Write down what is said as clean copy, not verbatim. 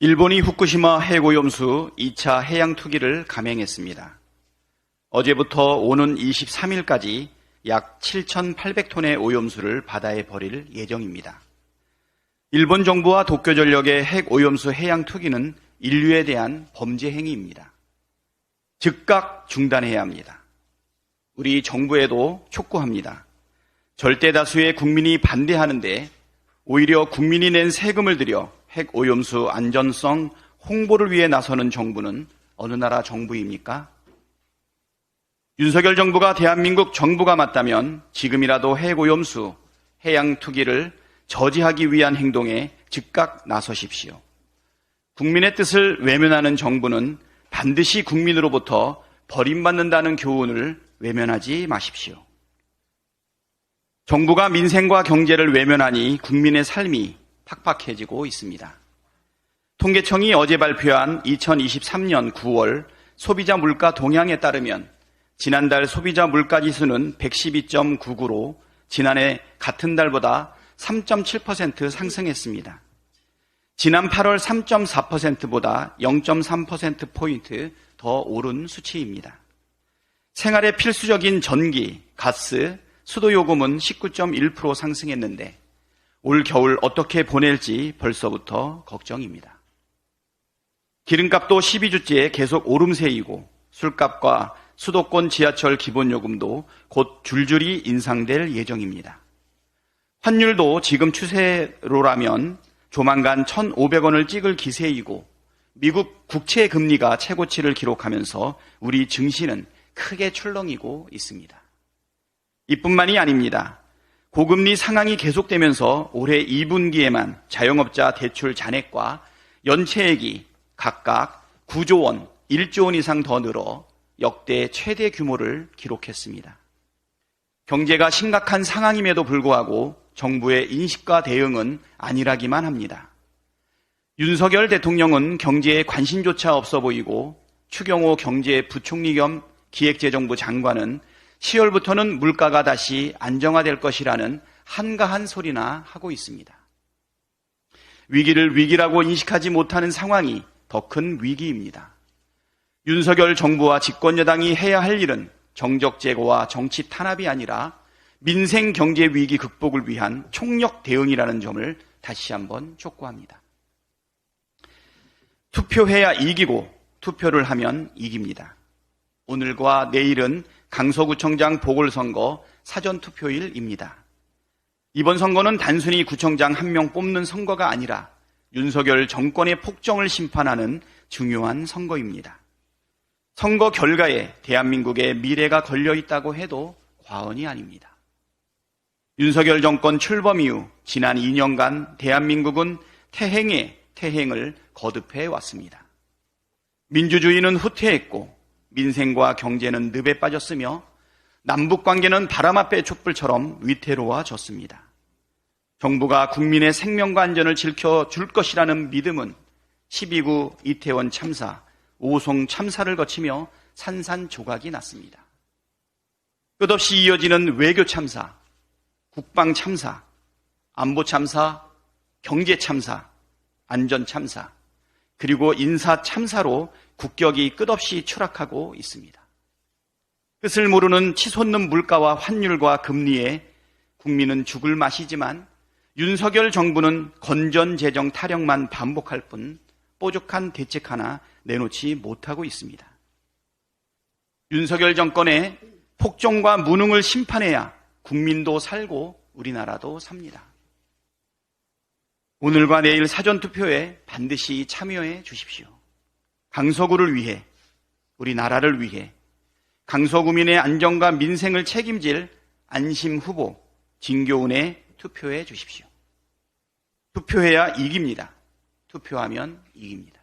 일본이 후쿠시마 핵오염수 2차 해양 투기를 감행했습니다. 어제부터 오는 23일까지 약 7,800톤의 오염수를 바다에 버릴 예정입니다. 일본 정부와 도쿄전력의 핵오염수 해양 투기는 인류에 대한 범죄 행위입니다. 즉각 중단해야 합니다. 우리 정부에도 촉구합니다. 절대 다수의 국민이 반대하는데 오히려 국민이 낸 세금을 들여 핵오염수 안전성 홍보를 위해 나서는 정부는 어느 나라 정부입니까? 윤석열 정부가 대한민국 정부가 맞다면 지금이라도 핵오염수 해양 투기를 저지하기 위한 행동에 즉각 나서십시오. 국민의 뜻을 외면하는 정부는 반드시 국민으로부터 버림받는다는 교훈을 외면하지 마십시오. 정부가 민생과 경제를 외면하니 국민의 삶이 팍팍해지고 있습니다. 통계청이 어제 발표한 2023년 9월 소비자 물가 동향에 따르면 지난달 소비자 물가 지수는 112.99로 지난해 같은 달보다 3.7% 상승했습니다. 지난 8월 3.4%보다 0.3%포인트 더 오른 수치입니다. 생활에 필수적인 전기, 가스, 수도요금은 19.1% 상승했는데 올 겨울 어떻게 보낼지 벌써부터 걱정입니다. 기름값도 12주째 계속 오름세이고 술값과 수도권 지하철 기본요금도 곧 줄줄이 인상될 예정입니다. 환율도 지금 추세로라면 조만간 1,500원을 찍을 기세이고 미국 국채 금리가 최고치를 기록하면서 우리 증시는 크게 출렁이고 있습니다. 이뿐만이 아닙니다. 고금리 상황이 계속되면서 올해 2분기에만 자영업자 대출 잔액과 연체액이 각각 9조 원, 1조 원 이상 더 늘어 역대 최대 규모를 기록했습니다. 경제가 심각한 상황임에도 불구하고 정부의 인식과 대응은 안일하기만 합니다. 윤석열 대통령은 경제에 관심조차 없어 보이고 추경호 경제부총리 겸 기획재정부 장관은 10월부터는 물가가 다시 안정화될 것이라는 한가한 소리나 하고 있습니다. 위기를 위기라고 인식하지 못하는 상황이 더 큰 위기입니다. 윤석열 정부와 집권여당이 해야 할 일은 정적 제거와 정치 탄압이 아니라 민생 경제 위기 극복을 위한 총력 대응이라는 점을 다시 한번 촉구합니다. 투표해야 이기고 투표를 하면 이깁니다. 오늘과 내일은 강서구청장 보궐선거 사전투표일입니다. 이번 선거는 단순히 구청장 한 명 뽑는 선거가 아니라 윤석열 정권의 폭정을 심판하는 중요한 선거입니다. 선거 결과에 대한민국의 미래가 걸려있다고 해도 과언이 아닙니다. 윤석열 정권 출범 이후 지난 2년간 대한민국은 태행에 태행을 거듭해 왔습니다. 민주주의는 후퇴했고 민생과 경제는 늪에 빠졌으며 남북관계는 바람 앞의 촛불처럼 위태로워졌습니다. 정부가 국민의 생명과 안전을 지켜줄 것이라는 믿음은 12구 이태원 참사, 오송 참사를 거치며 산산조각이 났습니다. 끝없이 이어지는 외교 참사, 국방 참사, 안보 참사, 경제 참사, 안전 참사, 그리고 인사 참사로 국격이 끝없이 추락하고 있습니다. 끝을 모르는 치솟는 물가와 환율과 금리에 국민은 죽을 맛이지만 윤석열 정부는 건전재정 타령만 반복할 뿐 뾰족한 대책 하나 내놓지 못하고 있습니다. 윤석열 정권의 폭정과 무능을 심판해야 국민도 살고 우리나라도 삽니다. 오늘과 내일 사전투표에 반드시 참여해 주십시오. 강서구를 위해, 우리나라를 위해 강서구민의 안전과 민생을 책임질 안심 후보 진교훈에 투표해 주십시오. 투표해야 이깁니다. 투표하면 이깁니다.